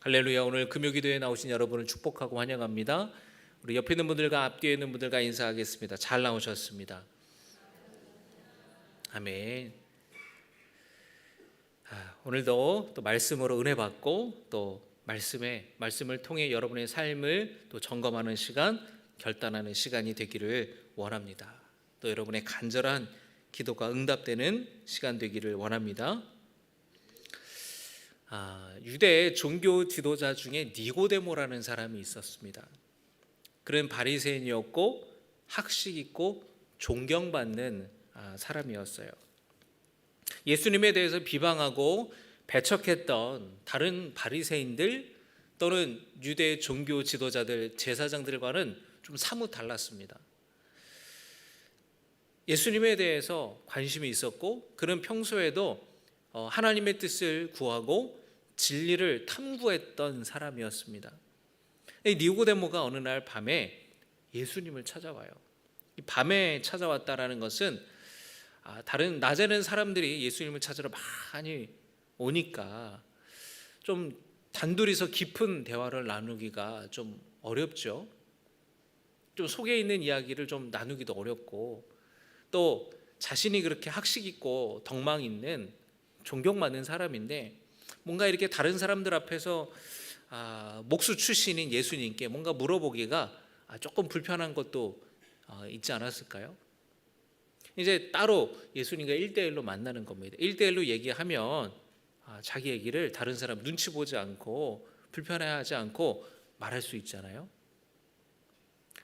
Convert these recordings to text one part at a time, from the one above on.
할렐루야. 오늘 금요기도에 나오신 여러분을 축복하고 환영합니다. 우리 옆에 있는 분들과 앞뒤에 있는 분들과 인사하겠습니다. 잘 나오셨습니다. 아멘. 오늘도 또 말씀으로 은혜 받고 또 말씀을 통해 여러분의 삶을 또 점검하는 시간, 결단하는 시간이 되기를 원합니다. 또 여러분의 간절한 기도가 응답되는 시간 되기를 원합니다. 유대 종교 지도자 중에 니고데모라는 사람이 있었습니다. 그는 바리새인이었고 학식 있고 존경받는 사람이었어요. 예수님에 대해서 비방하고 배척했던 다른 바리새인들 또는 유대 종교 지도자들, 제사장들과는 좀 사뭇 달랐습니다. 예수님에 대해서 관심이 있었고 그는 평소에도 하나님의 뜻을 구하고 진리를 탐구했던 사람이었습니다. 니고데모가 어느 날 밤에 예수님을 찾아와요. 밤에 찾아왔다라는 것은 다른 낮에는 사람들이 예수님을 찾으러 많이 오니까 좀 단둘이서 깊은 대화를 나누기가 좀 어렵죠. 좀 속에 있는 이야기를 좀 나누기도 어렵고 또 자신이 그렇게 학식 있고 덕망 있는 존경받는 사람인데 뭔가 이렇게 다른 사람들 앞에서 목수 출신인 예수님께 뭔가 물어보기가 조금 불편한 것도 있지 않았을까요? 이제 따로 예수님과 1대1로 만나는 겁니다. 1대1로 얘기하면 자기 얘기를 다른 사람 눈치 보지 않고 불편해하지 않고 말할 수 있잖아요.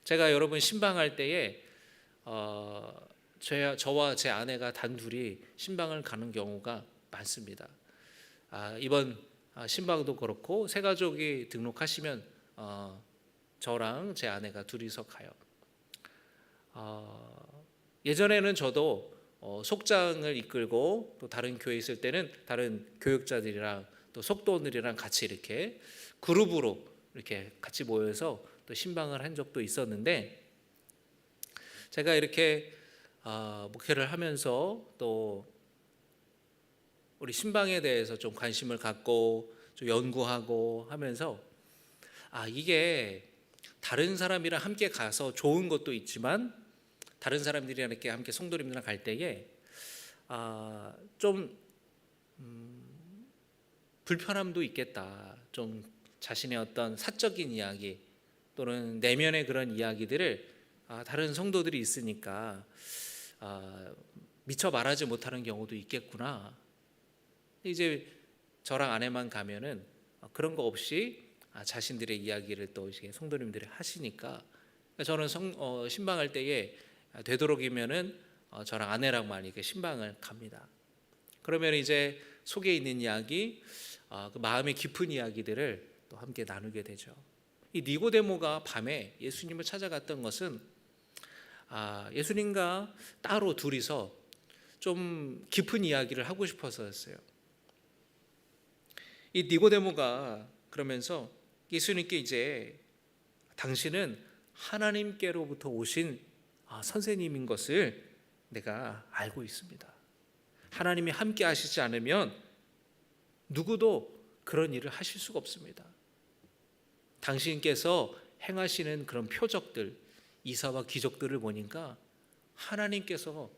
제가 여러분 신방할 때에 저와 제 아내가 단둘이 신방을 가는 경우가 많습니다. 이번 신방도 그렇고 새 가족이 등록하시면 저랑 제 아내가 둘이서 가요. 예전에는 저도 속장을 이끌고 또 다른 교회에 있을 때는 다른 교육자들이랑 또 속도원들이랑 같이 이렇게 그룹으로 이렇게 같이 모여서 또 신방을 한 적도 있었는데 제가 이렇게 목회를 하면서 또 우리 신방에 대해서 좀 관심을 갖고 좀 연구하고 하면서 이게 다른 사람이랑 함께 가서 좋은 것도 있지만 다른 사람들이랑 이렇게 함께 성도님들이랑 갈 때에 좀 불편함도 있겠다. 좀 자신의 어떤 사적인 이야기 또는 내면의 그런 이야기들을 다른 성도들이 있으니까 미처 말하지 못하는 경우도 있겠구나. 이제 저랑 아내만 가면은 그런 거 없이 자신들의 이야기를 또 성도님들이 하시니까 저는 신방할 때에 되도록이면은 저랑 아내랑만 이렇게 신방을 갑니다. 그러면 이제 속에 있는 이야기, 그 마음의 깊은 이야기들을 또 함께 나누게 되죠. 이 니고데모가 밤에 예수님을 찾아갔던 것은 예수님과 따로 둘이서 좀 깊은 이야기를 하고 싶어서였어요. 이 니고데모가 그러면서 예수님께 이제 당신은 하나님께로부터 오신 선생님인 것을 내가 알고 있습니다. 하나님이 함께 하시지 않으면 누구도 그런 일을 하실 수가 없습니다. 당신께서 행하시는 그런 표적들, 이사와 기적들을 보니까 하나님께서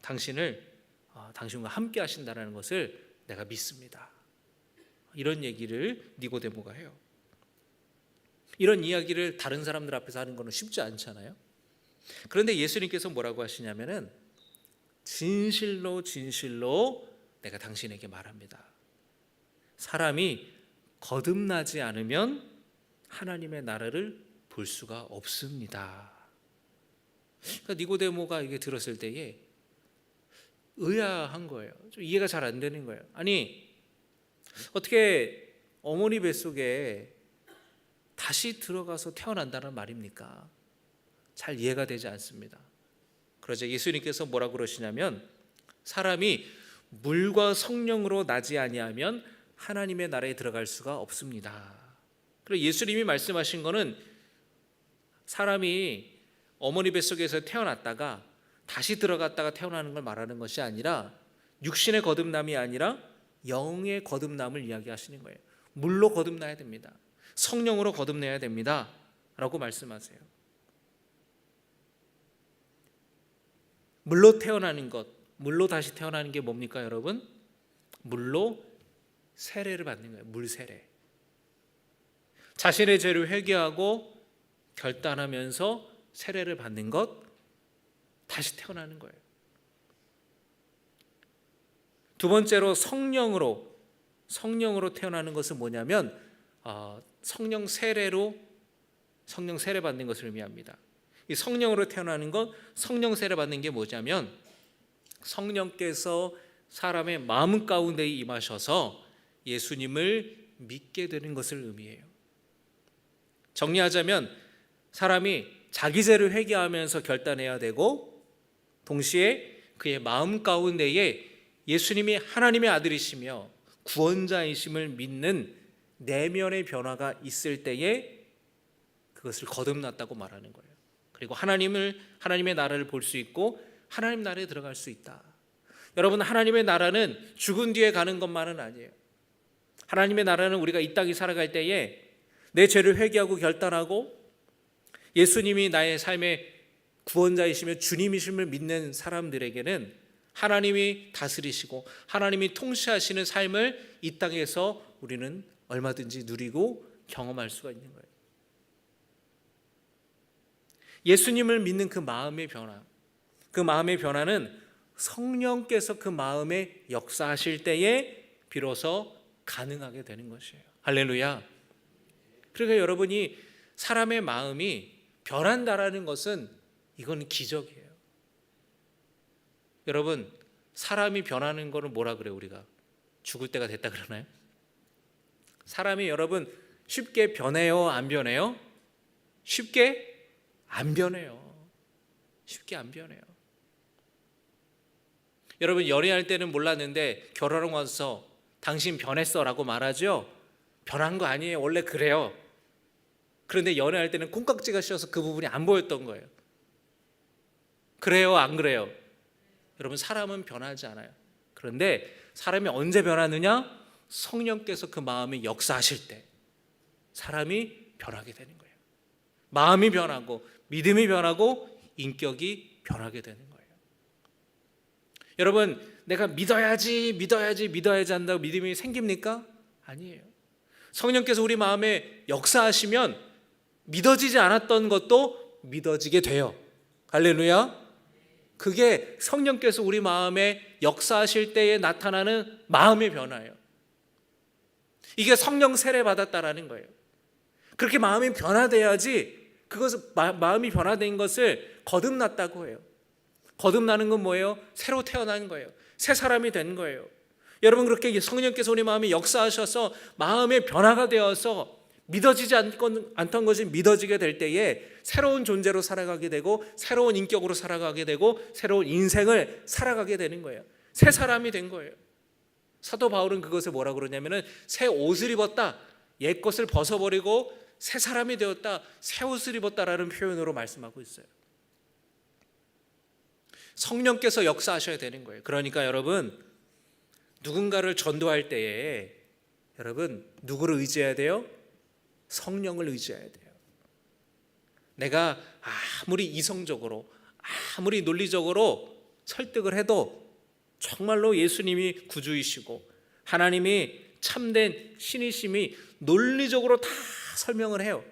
당신과 함께 하신다는 것을 내가 믿습니다. 이런 얘기를 니고데모가 해요. 이런 이야기를 다른 사람들 앞에서 하는 것은 쉽지 않잖아요. 그런데 예수님께서 뭐라고 하시냐면은 진실로 내가 당신에게 말합니다. 사람이 거듭나지 않으면 하나님의 나라를 볼 수가 없습니다. 그러니까 니고데모가 이게 들었을 때에 의아한 거예요. 좀 이해가 잘 안 되는 거예요. 아니 어떻게 어머니 뱃속에 다시 들어가서 태어난다는 말입니까? 잘 이해가 되지 않습니다. 그러자 예수님께서 뭐라고 그러시냐면 사람이 물과 성령으로 나지 아니하면 하나님의 나라에 들어갈 수가 없습니다. 그리고 예수님이 말씀하신 거는 사람이 어머니 뱃속에서 태어났다가 다시 들어갔다가 태어나는 걸 말하는 것이 아니라 육신의 거듭남이 아니라 영의 거듭남을 이야기하시는 거예요. 물로 거듭나야 됩니다. 성령으로 거듭내야 됩니다 라고 말씀하세요. 물로 태어나는 것, 물로 다시 태어나는 게 뭡니까 여러분? 물로 세례를 받는 거예요. 물 세례. 자신의 죄를 회개하고 결단하면서 세례를 받는 것, 다시 태어나는 거예요. 두 번째로 성령으로 태어나는 것은 뭐냐면 성령 세례 받는 것을 의미합니다. 이 성령으로 태어나는 것, 성령 세례 받는 게 뭐냐면 성령께서 사람의 마음 가운데 임하셔서 예수님을 믿게 되는 것을 의미해요. 정리하자면 사람이 자기 죄를 회개하면서 결단해야 되고, 동시에 그의 마음 가운데에 예수님이 하나님의 아들이시며 구원자이심을 믿는 내면의 변화가 있을 때에 그것을 거듭났다고 말하는 거예요. 그리고 하나님의 나라를 볼 수 있고 하나님 나라에 들어갈 수 있다. 여러분, 하나님의 나라는 죽은 뒤에 가는 것만은 아니에요. 하나님의 나라는 우리가 이 땅에 살아갈 때에 내 죄를 회개하고 결단하고 예수님이 나의 삶의 구원자이시며 주님이심을 믿는 사람들에게는 하나님이 다스리시고 하나님이 통치하시는 삶을 이 땅에서 우리는 얼마든지 누리고 경험할 수가 있는 거예요. 예수님을 믿는 그 마음의 변화, 그 마음의 변화는 성령께서 그 마음에 역사하실 때에 비로소 가능하게 되는 것이에요. 할렐루야. 그러니까 여러분이 사람의 마음이 변한다라는 것은 이건 기적이에요. 여러분, 사람이 변하는 거는 뭐라 그래요? 우리가 죽을 때가 됐다 그러나요? 사람이 여러분 쉽게 변해요? 안 변해요? 쉽게 안 변해요. 쉽게 안 변해요. 여러분, 연애할 때는 몰랐는데 결혼하고 와서 당신 변했어 라고 말하죠? 변한 거 아니에요. 원래 그래요. 그런데 연애할 때는 콩깍지가 씌어서 그 부분이 안 보였던 거예요. 그래요? 안 그래요? 여러분, 사람은 변하지 않아요. 그런데 사람이 언제 변하느냐? 성령께서 그 마음에 역사하실 때 사람이 변하게 되는 거예요. 마음이 변하고 믿음이 변하고 인격이 변하게 되는 거예요. 여러분, 내가 믿어야지 한다고 믿음이 생깁니까? 아니에요. 성령께서 우리 마음에 역사하시면 믿어지지 않았던 것도 믿어지게 돼요. 할렐루야. 그게 성령께서 우리 마음에 역사하실 때에 나타나는 마음의 변화예요. 이게 성령 세례 받았다라는 거예요. 그렇게 마음이 변화돼야지 그것을 마음이 변화된 것을 거듭났다고 해요. 거듭나는 건 뭐예요? 새로 태어난 거예요. 새 사람이 된 거예요. 여러분, 그렇게 성령께서 우리 마음에 역사하셔서 마음의 변화가 되어서 믿어지지 않던 것이 믿어지게 될 때에 새로운 존재로 살아가게 되고 새로운 인격으로 살아가게 되고 새로운 인생을 살아가게 되는 거예요. 새 사람이 된 거예요. 사도 바울은 그것을 뭐라고 그러냐면은 새 옷을 입었다, 옛 것을 벗어버리고 새 사람이 되었다, 새 옷을 입었다라는 표현으로 말씀하고 있어요. 성령께서 역사하셔야 되는 거예요. 그러니까 여러분, 누군가를 전도할 때에 여러분 누구를 의지해야 돼요? 성령을 의지해야 돼요. 내가 아무리 이성적으로 아무리 논리적으로 설득을 해도 정말로 예수님이 구주이시고 하나님이 참된 신이심이 논리적으로 다 설명을 해요.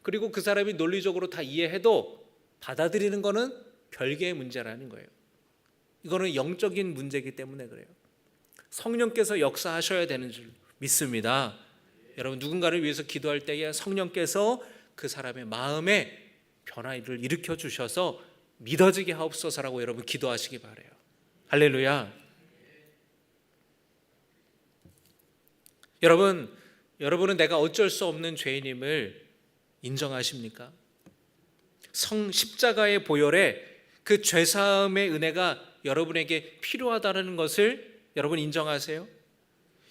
그리고 그 사람이 논리적으로 다 이해해도 받아들이는 거는 별개의 문제라는 거예요. 이거는 영적인 문제이기 때문에 그래요. 성령께서 역사하셔야 되는 줄 믿습니다. 여러분, 누군가를 위해서 기도할 때에 성령께서 그 사람의 마음에 변화를 일으켜 주셔서 믿어지게 하옵소서라고 여러분 기도하시기 바라요. 할렐루야. 여러분은 내가 어쩔 수 없는 죄인임을 인정하십니까? 십자가의 보혈에 그 죄사함의 은혜가 여러분에게 필요하다는 것을 여러분 인정하세요?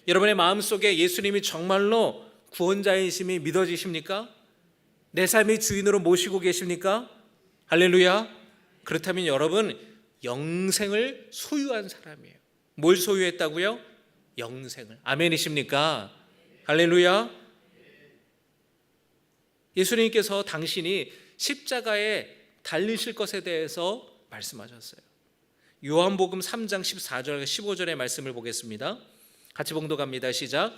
여러분의 마음속에 예수님이 정말로 구원자이심이 믿어지십니까? 내 삶의 주인으로 모시고 계십니까? 할렐루야. 그렇다면 여러분 영생을 소유한 사람이에요. 뭘 소유했다고요? 영생을. 아멘이십니까? 할렐루야. 예수님께서 당신이 십자가에 달리실 것에 대해서 말씀하셨어요. 요한복음 3장 14절 15절의 말씀을 보겠습니다. 같이 봉독합니다. 시작.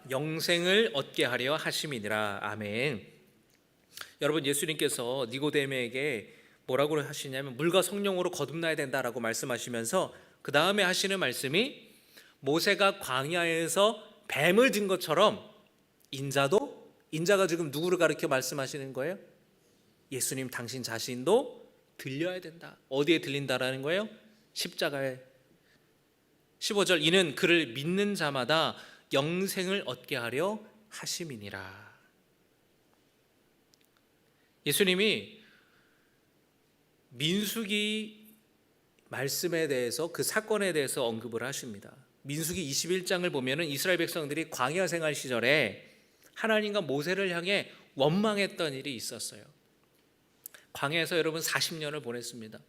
영생을 얻게 하려 하심이니라. 아멘. 여러분, 예수님께서 니고데모에게 뭐라고 하시냐면 물과 성령으로 거듭나야 된다라고 말씀하시면서 그 다음에 하시는 말씀이 모세가 광야에서 뱀을 든 것처럼 인자가 지금 누구를 가리켜 말씀하시는 거예요? 예수님 당신 자신도 들려야 된다. 어디에 들린다라는 거예요? 십자가에. 15절 이는 그를 믿는 자마다 영생을 얻게 하려 하심이니라. 예수님이 민수기 말씀에 대해서 그 사건에 대해서 언급을 하십니다. 민수기 21장을 보면은 이스라엘 백성들이 광야 생활 시절에 하나님과 모세를 향해 원망했던 일이 있었어요. 광야에서 여러분 40년을 보냈습니다.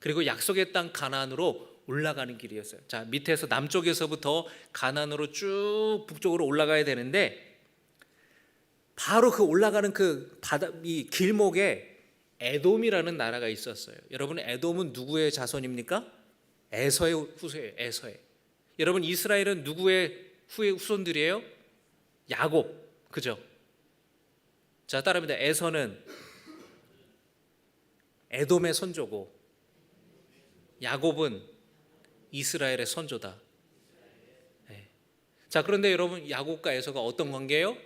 그리고 약속의 땅 가나안으로 올라가는 길이었어요. 자, 밑에서 남쪽에서부터 가나안으로 쭉 북쪽으로 올라가야 되는데 바로 그 올라가는 그 바다 이 길목에 에돔이라는 나라가 있었어요. 여러분, 에돔은 누구의 자손입니까? 에서의 후손이에요. 에서의. 여러분, 이스라엘은 누구의 후손들이에요? 야곱. 그죠? 자, 따라합니다. 에서는 에돔의 선조고 야곱은 이스라엘의 선조다. 네. 자, 그런데 여러분, 야곱과 에서가 어떤 관계예요?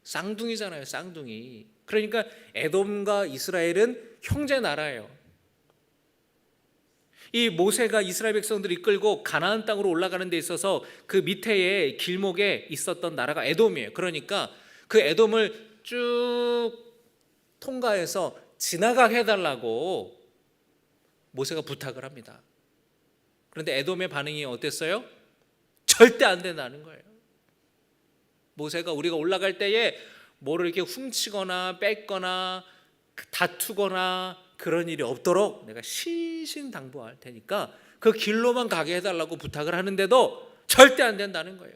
쌍둥이잖아요. 쌍둥이. 그러니까 에돔과 이스라엘은 형제 나라예요. 이 모세가 이스라엘 백성들을 이끌고 가나안 땅으로 올라가는 데 있어서 그 밑에 길목에 있었던 나라가 에돔이에요. 그러니까 그 에돔을 쭉 통과해서 지나가게 해달라고 모세가 부탁을 합니다. 그런데 에돔의 반응이 어땠어요? 절대 안 된다는 거예요. 모세가 우리가 올라갈 때에 뭐를 이렇게 훔치거나 뺏거나 다투거나 그런 일이 없도록 내가 신신당부할 테니까 그 길로만 가게 해달라고 부탁을 하는데도 절대 안 된다는 거예요.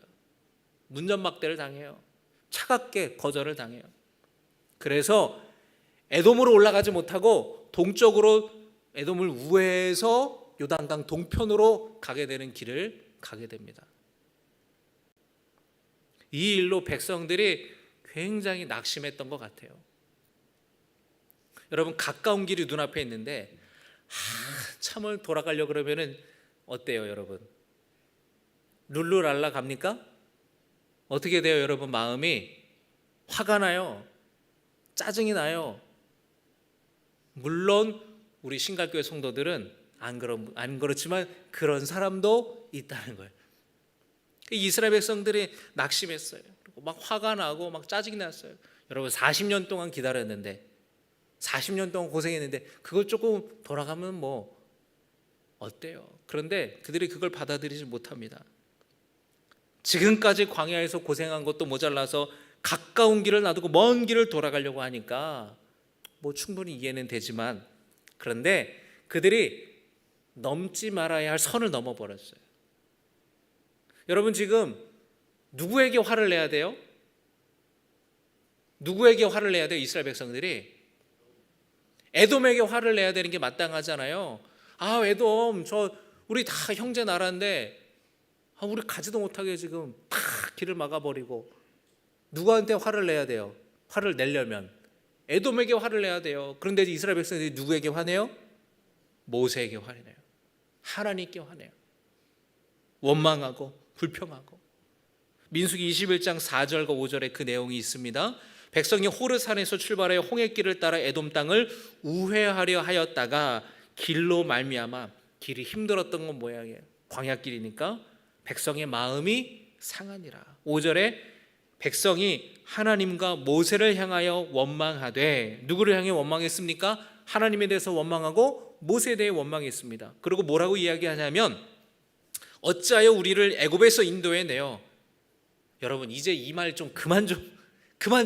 문전박대를 당해요. 차갑게 거절을 당해요. 그래서 에돔으로 올라가지 못하고 동쪽으로 에돔을 우회해서 요단강 동편으로 가게 되는 길을 가게 됩니다. 이 일로 백성들이 굉장히 낙심했던 것 같아요. 여러분, 가까운 길이 눈앞에 있는데 참을 돌아가려고 그러면은 어때요, 여러분? 룰루랄라 갑니까? 어떻게 돼요, 여러분? 마음이 화가 나요. 짜증이 나요. 물론 우리 신갈교회 성도들은 안 그렇지만 그런 사람도 있다는 거예요. 이스라엘 백성들이 낙심했어요. 그리고 막 화가 나고 막 짜증이 났어요. 여러분, 40년 동안 기다렸는데 40년 동안 고생했는데 그걸 조금 돌아가면 뭐 어때요? 그런데 그들이 그걸 받아들이지 못합니다. 지금까지 광야에서 고생한 것도 모자라서 가까운 길을 놔두고 먼 길을 돌아가려고 하니까 뭐 충분히 이해는 되지만, 그런데 그들이 넘지 말아야 할 선을 넘어버렸어요. 여러분, 지금 누구에게 화를 내야 돼요? 누구에게 화를 내야 돼요? 이스라엘 백성들이 에돔에게 화를 내야 되는 게 마땅하잖아요. 아, 에돔, 우리 다 형제 나라인데 우리 가지도 못하게 지금 다 길을 막아버리고. 누구한테 화를 내야 돼요? 화를 내려면 에돔에게 화를 내야 돼요. 그런데 이스라엘 백성들이 누구에게 화내요? 모세에게 화내요. 하나님께 화내요. 원망하고 불평하고. 민수기 21장 4절과 5절에 그 내용이 있습니다. 백성이 호르산에서 출발하여 홍해길을 따라 에돔 땅을 우회하려 하였다가 길로 말미암아 길이 힘들었던 건 모양이에요. 광야길이니까 백성의 마음이 상하니라. 5절에 백성이 하나님과 모세를 향하여 원망하되, 누구를 향해 원망했습니까? 하나님에 대해서 원망하고 모세에 대해 원망했습니다. 그리고 뭐라고 이야기하냐면 어찌하여 우리를 애굽에서 인도해내어. 여러분, 이제 이 말 좀 그만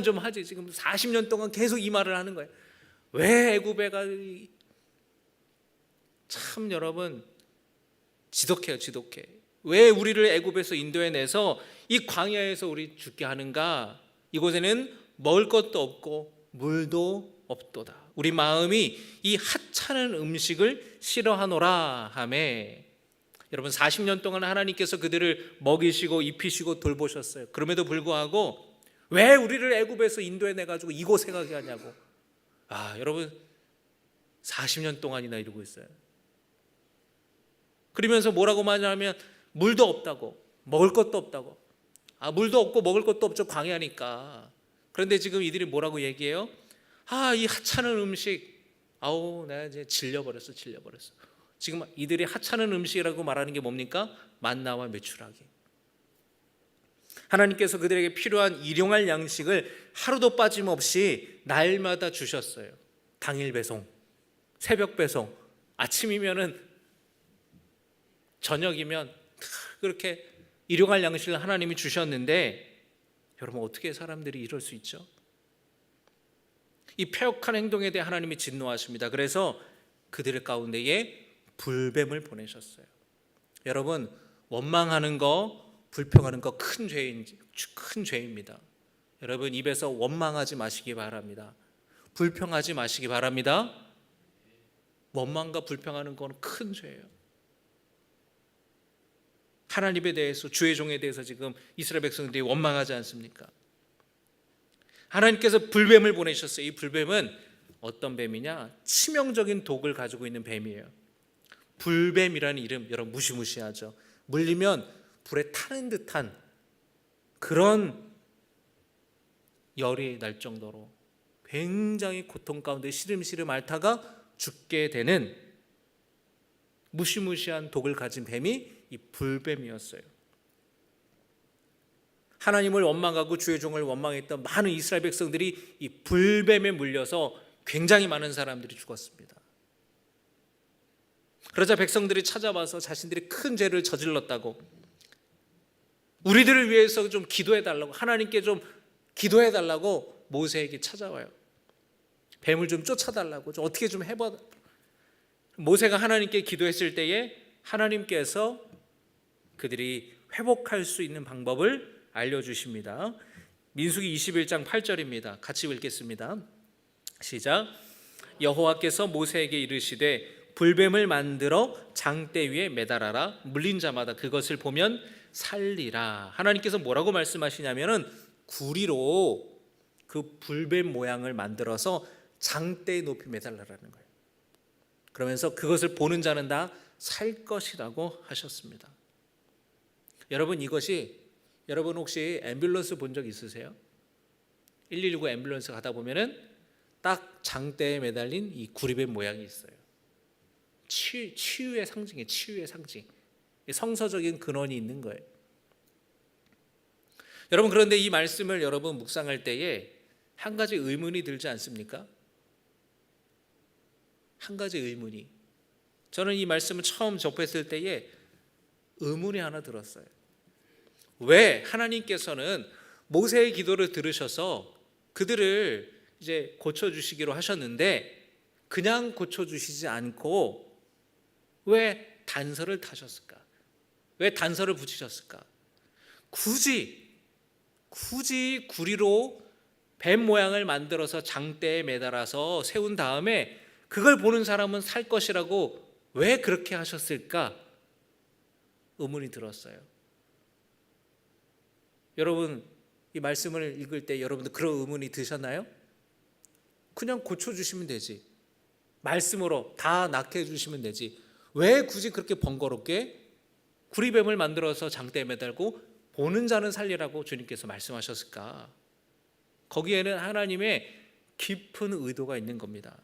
좀 하지. 지금 40년 동안 계속 이 말을 하는 거예요. 왜 애굽에가 참 여러분 지독해요, 지독해. 왜 우리를 애굽에서 인도해내서 이 광야에서 우리 죽게 하는가? 이곳에는 먹을 것도 없고 물도 없도다. 우리 마음이 이 하찮은 음식을 싫어하노라 하매. 여러분 40년 동안 하나님께서 그들을 먹이시고 입히시고 돌보셨어요. 그럼에도 불구하고 왜 우리를 애굽에서 인도해내가지고 이곳에 가게 하냐고. 여러분 40년 동안이나 이러고 있어요. 그러면서 뭐라고 말하냐면 물도 없다고, 먹을 것도 없다고. 물도 없고 먹을 것도 없죠, 광야니까. 그런데 지금 이들이 뭐라고 얘기해요? 이 하찮은 음식, 내가 이제 질려버렸어. 지금 이들이 하찮은 음식이라고 말하는 게 뭡니까? 만나와 메추라기. 하나님께서 그들에게 필요한 일용할 양식을 하루도 빠짐없이 날마다 주셨어요. 당일 배송, 새벽 배송, 아침이면은 저녁이면 그렇게 일용할 양식을 하나님이 주셨는데, 여러분 어떻게 사람들이 이럴 수 있죠? 이 패역한 행동에 대해 하나님이 진노하십니다. 그래서 그들 가운데에 불뱀을 보내셨어요. 여러분 원망하는 거, 불평하는 거 큰 죄입니다. 여러분 입에서 원망하지 마시기 바랍니다. 불평하지 마시기 바랍니다. 원망과 불평하는 건 큰 죄예요. 하나님에 대해서, 주의 종에 대해서 지금 이스라엘 백성들이 원망하지 않습니까? 하나님께서 불뱀을 보내셨어요. 이 불뱀은 어떤 뱀이냐? 치명적인 독을 가지고 있는 뱀이에요. 불뱀이라는 이름 여러분 무시무시하죠. 물리면 불에 타는 듯한 그런 열이 날 정도로 굉장히 고통 가운데 시름시름 앓다가 죽게 되는 무시무시한 독을 가진 뱀이 이 불뱀이었어요. 하나님을 원망하고 주의 종을 원망했던 많은 이스라엘 백성들이 이 불뱀에 물려서 굉장히 많은 사람들이 죽었습니다. 그러자 백성들이 찾아와서 자신들이 큰 죄를 저질렀다고, 우리들을 위해서 좀 기도해달라고, 하나님께 좀 기도해달라고 모세에게 찾아와요. 뱀을 좀 쫓아달라고, 좀 어떻게 좀 해봐. 모세가 하나님께 기도했을 때에 하나님께서 그들이 회복할 수 있는 방법을 알려주십니다. 민수기 21장 8절입니다. 같이 읽겠습니다. 시작. 여호와께서 모세에게 이르시되 불뱀을 만들어 장대 위에 매달아라. 물린 자마다 그것을 보면 살리라. 하나님께서 뭐라고 말씀하시냐면은 구리로 그 불뱀 모양을 만들어서 장대에 높이 매달라라는 거예요. 그러면서 그것을 보는 자는 다 살 것이라고 하셨습니다. 여러분 여러분 혹시 앰뷸런스 본 적 있으세요? 119 앰뷸런스 가다 보면은 딱 장대에 매달린 이 구리뱀 모양이 있어요. 치유의 상징이에요. 치유의 상징. 성서적인 근원이 있는 거예요. 여러분 그런데 이 말씀을 여러분 묵상할 때에 한 가지 의문이 들지 않습니까? 한 가지 의문이. 저는 이 말씀을 처음 접했을 때에 의문이 하나 들었어요. 왜 하나님께서는 모세의 기도를 들으셔서 그들을 이제 고쳐주시기로 하셨는데 그냥 고쳐주시지 않고 왜 단서를 타셨을까? 왜 단서를 붙이셨을까? 굳이 구리로 뱀 모양을 만들어서 장대에 매달아서 세운 다음에 그걸 보는 사람은 살 것이라고 왜 그렇게 하셨을까? 의문이 들었어요. 여러분 이 말씀을 읽을 때 여러분들 그런 의문이 드셨나요? 그냥 고쳐주시면 되지, 말씀으로 다 낫게 해주시면 되지, 왜 굳이 그렇게 번거롭게 구리뱀을 만들어서 장대에 매달고 보는 자는 살리라고 주님께서 말씀하셨을까? 거기에는 하나님의 깊은 의도가 있는 겁니다.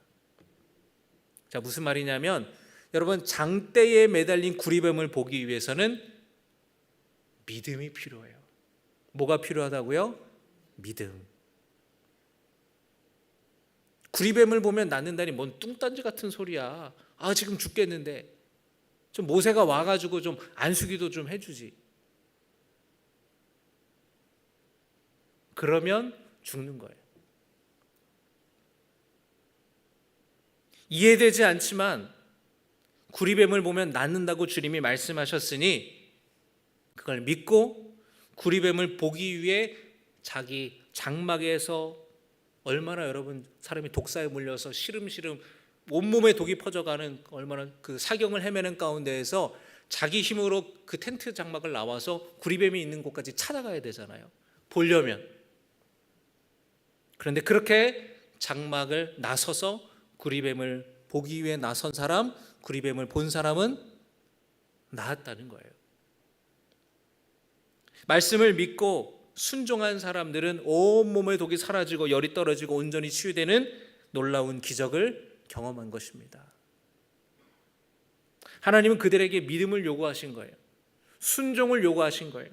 자, 무슨 말이냐면 여러분 장대에 매달린 구리뱀을 보기 위해서는 믿음이 필요해요. 뭐가 필요하다고요? 믿음. 구리뱀을 보면 낫는다니 뭔 뚱딴지 같은 소리야. 지금 죽겠는데 좀 모세가 와가지고 좀 안수기도 좀 해주지. 그러면 죽는 거예요. 이해되지 않지만 구리뱀을 보면 낫는다고 주님이 말씀하셨으니 그걸 믿고 구리뱀을 보기 위해 자기 장막에서 얼마나 여러분 사람이 독사에 물려서 시름시름 온몸에 독이 퍼져가는 얼마나 그 사경을 헤매는 가운데에서 자기 힘으로 그 텐트 장막을 나와서 구리뱀이 있는 곳까지 찾아가야 되잖아요. 보려면. 그런데 그렇게 장막을 나서서 구리뱀을 보기 위해 나선 사람, 구리뱀을 본 사람은 나았다는 거예요. 말씀을 믿고 순종한 사람들은 온몸의 독이 사라지고 열이 떨어지고 온전히 치유되는 놀라운 기적을 경험한 것입니다. 하나님은 그들에게 믿음을 요구하신 거예요. 순종을 요구하신 거예요.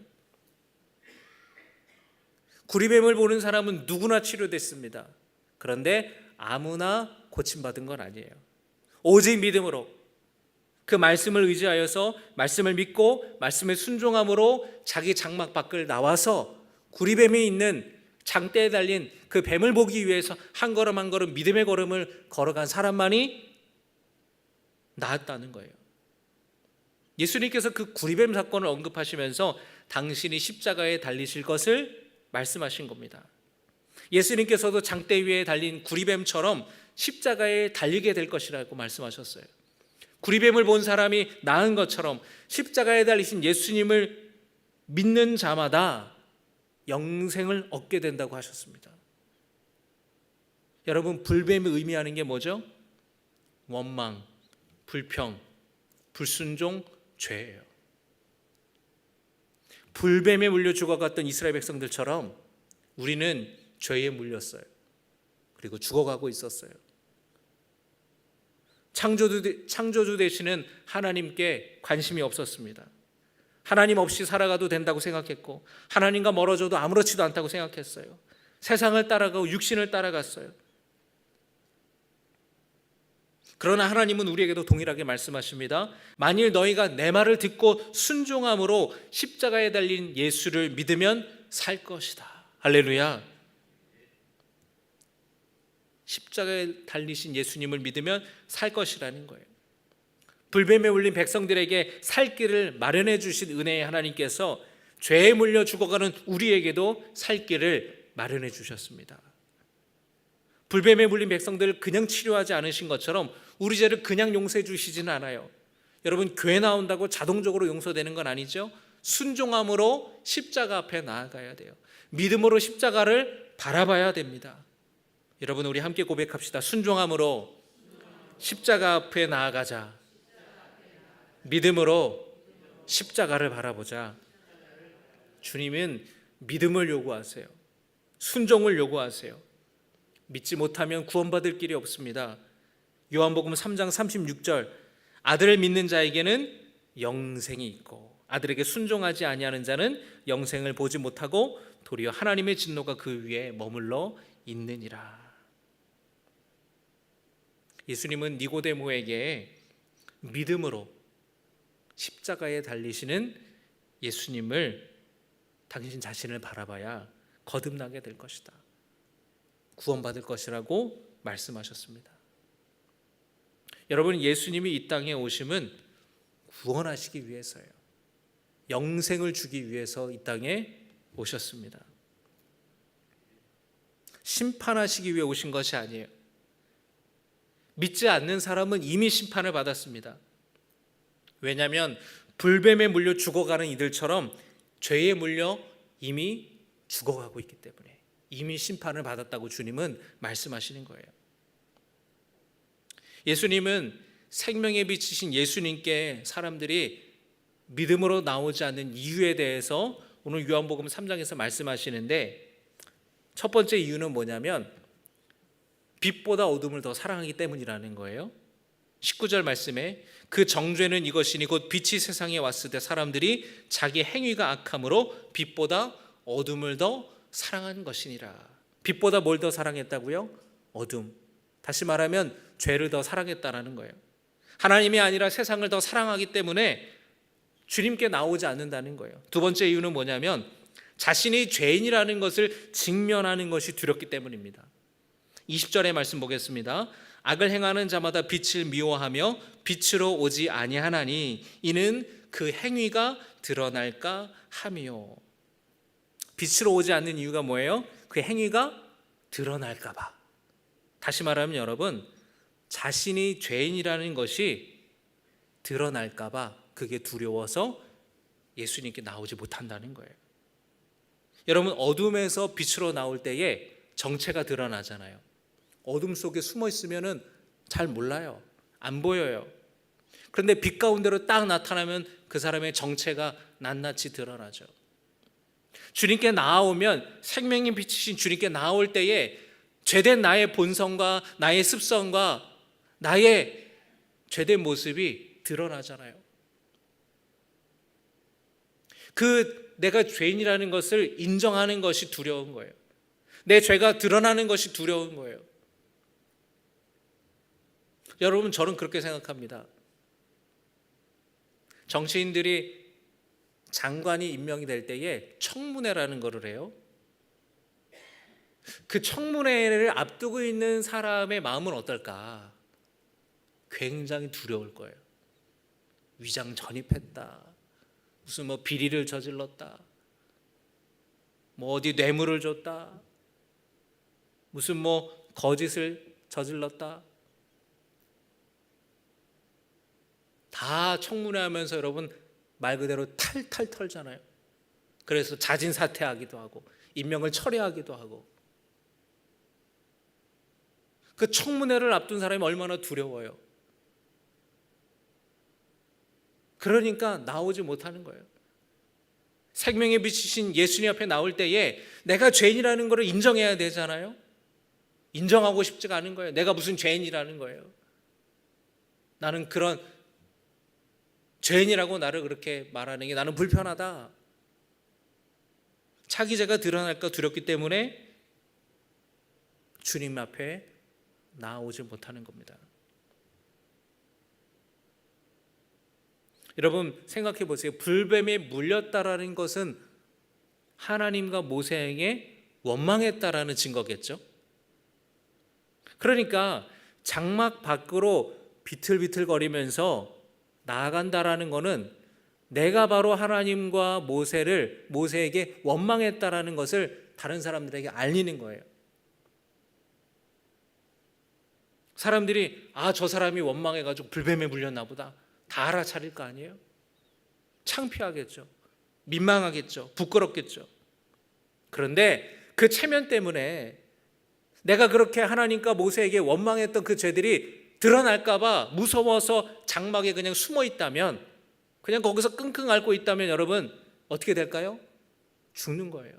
구리뱀을 보는 사람은 누구나 치료됐습니다. 그런데 아무나 고침받은 건 아니에요. 오직 믿음으로 그 말씀을 의지하여서 말씀을 믿고 말씀에 순종함으로 자기 장막 밖을 나와서 구리뱀이 있는 장대에 달린 그 뱀을 보기 위해서 한 걸음 한 걸음 믿음의 걸음을 걸어간 사람만이 나았다는 거예요. 예수님께서 그 구리뱀 사건을 언급하시면서 당신이 십자가에 달리실 것을 말씀하신 겁니다. 예수님께서도 장대 위에 달린 구리뱀처럼 십자가에 달리게 될 것이라고 말씀하셨어요. 구리뱀을 본 사람이 나은 것처럼 십자가에 달리신 예수님을 믿는 자마다 영생을 얻게 된다고 하셨습니다. 여러분, 불뱀이 의미하는 게 뭐죠? 원망, 불평, 불순종, 죄예요. 불뱀에 물려 죽어갔던 이스라엘 백성들처럼 우리는 죄에 물렸어요. 그리고 죽어가고 있었어요. 창조주 되시는 하나님께 관심이 없었습니다. 하나님 없이 살아가도 된다고 생각했고 하나님과 멀어져도 아무렇지도 않다고 생각했어요. 세상을 따라가고 육신을 따라갔어요. 그러나 하나님은 우리에게도 동일하게 말씀하십니다. 만일 너희가 내 말을 듣고 순종함으로 십자가에 달린 예수를 믿으면 살 것이다. 할렐루야. 십자가에 달리신 예수님을 믿으면 살 것이라는 거예요. 불뱀에 물린 백성들에게 살 길을 마련해 주신 은혜의 하나님께서 죄에 물려 죽어가는 우리에게도 살 길을 마련해 주셨습니다. 불뱀에 물린 백성들을 그냥 치료하지 않으신 것처럼 우리 죄를 그냥 용서해 주시지는 않아요. 여러분, 교회 나온다고 자동적으로 용서되는 건 아니죠. 순종함으로 십자가 앞에 나아가야 돼요. 믿음으로 십자가를 바라봐야 됩니다. 여러분, 우리 함께 고백합시다. 순종함으로 십자가 앞에 나아가자. 믿음으로 십자가를 바라보자. 주님은 믿음을 요구하세요. 순종을 요구하세요. 믿지 못하면 구원받을 길이 없습니다. 요한복음 3장 36절, 아들을 믿는 자에게는 영생이 있고 아들에게 순종하지 아니하는 자는 영생을 보지 못하고 도리어 하나님의 진노가 그 위에 머물러 있느니라. 예수님은 니고데모에게 믿음으로 십자가에 달리시는 예수님을 당신 자신을 바라봐야 거듭나게 될 것이다. 구원받을 것이라고 말씀하셨습니다. 여러분, 예수님이 이 땅에 오심은 구원하시기 위해서예요. 영생을 주기 위해서 이 땅에 오셨습니다. 심판하시기 위해 오신 것이 아니에요. 믿지 않는 사람은 이미 심판을 받았습니다. 왜냐하면 불뱀에 물려 죽어가는 이들처럼 죄에 물려 이미 죽어가고 있기 때문에 이미 심판을 받았다고 주님은 말씀하시는 거예요. 예수님은 생명의 빛이신 예수님께 사람들이 믿음으로 나오지 않는 이유에 대해서 오늘 요한복음 3장에서 말씀하시는데, 첫 번째 이유는 뭐냐면 빛보다 어둠을 더 사랑하기 때문이라는 거예요. 19절 말씀에 그 정죄는 이것이니 곧 빛이 세상에 왔을 때 사람들이 자기 행위가 악함으로 빛보다 어둠을 더 사랑한 것이니라. 빛보다 뭘 더 사랑했다고요? 어둠. 다시 말하면 죄를 더 사랑했다라는 거예요. 하나님이 아니라 세상을 더 사랑하기 때문에 주님께 나오지 않는다는 거예요. 두 번째 이유는 뭐냐면 자신이 죄인이라는 것을 직면하는 것이 두렵기 때문입니다. 20절의 말씀 보겠습니다. 악을 행하는 자마다 빛을 미워하며 빛으로 오지 아니하나니 이는 그 행위가 드러날까 함이요. 빛으로 오지 않는 이유가 뭐예요? 그 행위가 드러날까 봐. 다시 말하면 여러분, 자신이 죄인이라는 것이 드러날까 봐 그게 두려워서 예수님께 나오지 못한다는 거예요. 여러분, 어둠에서 빛으로 나올 때에 정체가 드러나잖아요. 어둠 속에 숨어 있으면 잘 몰라요. 안 보여요. 그런데 빛 가운데로 딱 나타나면 그 사람의 정체가 낱낱이 드러나죠. 주님께 나아오면, 생명이 비치신 주님께 나올 때에 죄된 나의 본성과 나의 습성과 나의 죄된 모습이 드러나잖아요. 내가 죄인이라는 것을 인정하는 것이 두려운 거예요. 내 죄가 드러나는 것이 두려운 거예요. 여러분, 저는 그렇게 생각합니다. 정치인들이 장관이 임명이 될 때에 청문회라는 거를 해요. 그 청문회를 앞두고 있는 사람의 마음은 어떨까? 굉장히 두려울 거예요. 위장 전입했다, 무슨 비리를 저질렀다, 어디 뇌물을 줬다, 무슨 거짓을 저질렀다. 다 청문회하면서 여러분 말 그대로 탈탈 털잖아요. 그래서 자진 사퇴하기도 하고 임명을 철회하기도 하고. 그 청문회를 앞둔 사람이 얼마나 두려워요. 그러니까 나오지 못하는 거예요. 생명에 비치신 예수님 앞에 나올 때에 내가 죄인이라는 것을 인정해야 되잖아요. 인정하고 싶지가 않은 거예요. 내가 무슨 죄인이라는 거예요. 나는 그런 죄인이라고 나를 그렇게 말하는 게 나는 불편하다. 자기 죄가 드러날까 두렵기 때문에 주님 앞에 나오지 못하는 겁니다. 여러분 생각해 보세요. 불뱀에 물렸다라는 것은 하나님과 모세에게 원망했다라는 증거겠죠. 그러니까 장막 밖으로 비틀비틀거리면서 나아간다라는 것은 내가 바로 하나님과 모세에게 원망했다라는 것을 다른 사람들에게 알리는 거예요. 사람들이 저 사람이 원망해가지고 불뱀에 물렸나 보다 다 알아차릴 거 아니에요? 창피하겠죠. 민망하겠죠. 부끄럽겠죠. 그런데 그 체면 때문에 내가 그렇게 하나님과 모세에게 원망했던 그 죄들이 드러날까 봐 무서워서 장막에 그냥 숨어 있다면, 그냥 거기서 끙끙 앓고 있다면 여러분 어떻게 될까요? 죽는 거예요.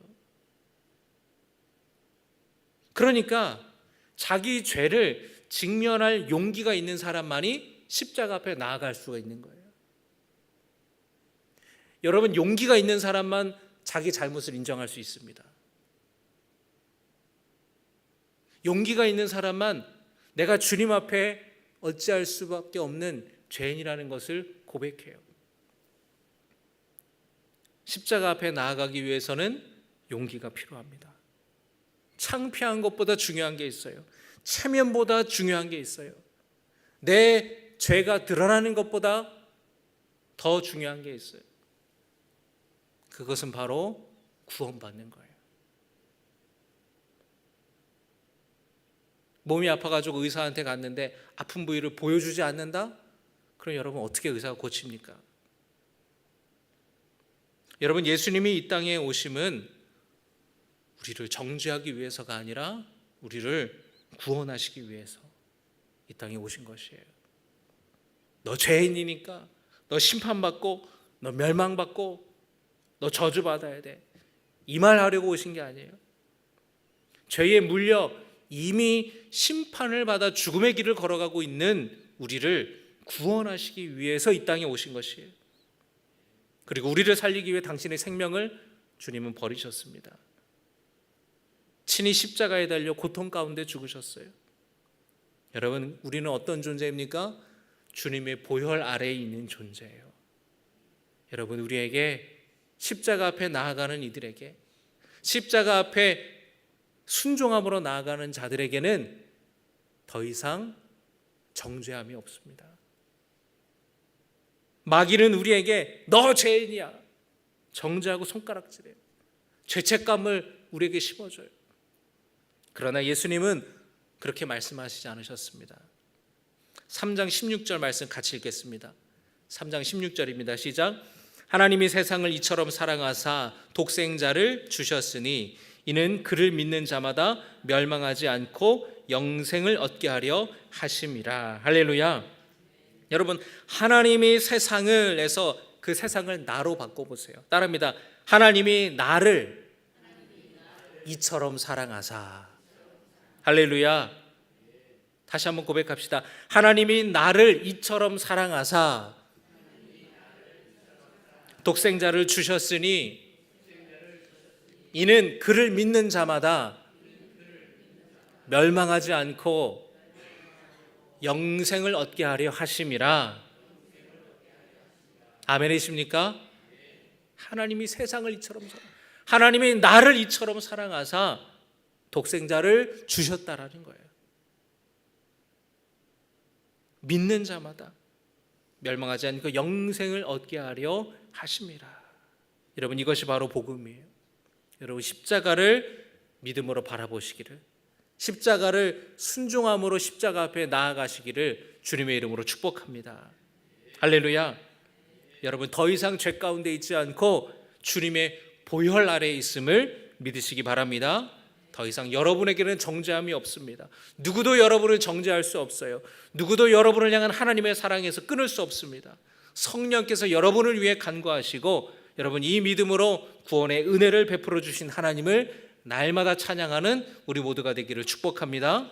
그러니까 자기 죄를 직면할 용기가 있는 사람만이 십자가 앞에 나아갈 수가 있는 거예요. 여러분, 용기가 있는 사람만 자기 잘못을 인정할 수 있습니다. 용기가 있는 사람만 내가 주님 앞에 어찌할 수밖에 없는 죄인이라는 것을 고백해요. 십자가 앞에 나아가기 위해서는 용기가 필요합니다. 창피한 것보다 중요한 게 있어요. 체면보다 중요한 게 있어요. 내 죄가 드러나는 것보다 더 중요한 게 있어요. 그것은 바로 구원받는 거예요. 몸이 아파가지고 의사한테 갔는데 아픈 부위를 보여주지 않는다? 그럼 여러분 어떻게 의사가 고칩니까? 여러분, 예수님이 이 땅에 오심은 우리를 정죄하기 위해서가 아니라 우리를 구원하시기 위해서 이 땅에 오신 것이에요. 너 죄인이니까 너 심판받고 너 멸망받고 너 저주받아야 돼, 이 말 하려고 오신 게 아니에요. 죄에 물려 이미 심판을 받아 죽음의 길을 걸어가고 있는 우리를 구원하시기 위해서 이 땅에 오신 것이에요. 그리고 우리를 살리기 위해 당신의 생명을 주님은 버리셨습니다. 친히 십자가에 달려 고통 가운데 죽으셨어요. 여러분, 우리는 어떤 존재입니까? 주님의 보혈 아래에 있는 존재예요. 여러분, 우리에게 십자가 앞에 나아가는 이들에게, 십자가 앞에 순종함으로 나아가는 자들에게는 더 이상 정죄함이 없습니다. 마귀는 우리에게 너 죄인이야 정죄하고 손가락질해요. 죄책감을 우리에게 심어줘요. 그러나 예수님은 그렇게 말씀하시지 않으셨습니다. 3장 16절 말씀 같이 읽겠습니다. 3장 16절입니다. 시작. 하나님이 세상을 이처럼 사랑하사 독생자를 주셨으니 이는 그를 믿는 자마다 멸망하지 않고 영생을 얻게 하려 하심이라. 할렐루야. 여러분, 하나님이 세상을 해서 그 세상을 나로 바꿔보세요. 따라합니다. 하나님이 나를 이처럼 사랑하사. 할렐루야. 다시 한번 고백합시다. 하나님이 나를 이처럼 사랑하사 독생자를 주셨으니 이는 그를 믿는 자마다 멸망하지 않고 영생을 얻게 하려 하심이라. 아멘이십니까? 하나님이 세상을 이처럼 하나님이 나를 이처럼 사랑하사 독생자를 주셨다라는 거예요. 믿는 자마다 멸망하지 않고 영생을 얻게 하려 하심이라. 여러분, 이것이 바로 복음이에요. 여러분, 십자가를 믿음으로 바라보시기를, 십자가를 순종함으로 십자가 앞에 나아가시기를 주님의 이름으로 축복합니다. 할렐루야. 여러분, 더 이상 죄 가운데 있지 않고 주님의 보혈 아래에 있음을 믿으시기 바랍니다. 더 이상 여러분에게는 정죄함이 없습니다. 누구도 여러분을 정죄할 수 없어요. 누구도 여러분을 향한 하나님의 사랑에서 끊을 수 없습니다. 성령께서 여러분을 위해 간구하시고 여러분, 이 믿음으로 구원의 은혜를 베풀어 주신 하나님을 날마다 찬양하는 우리 모두가 되기를 축복합니다.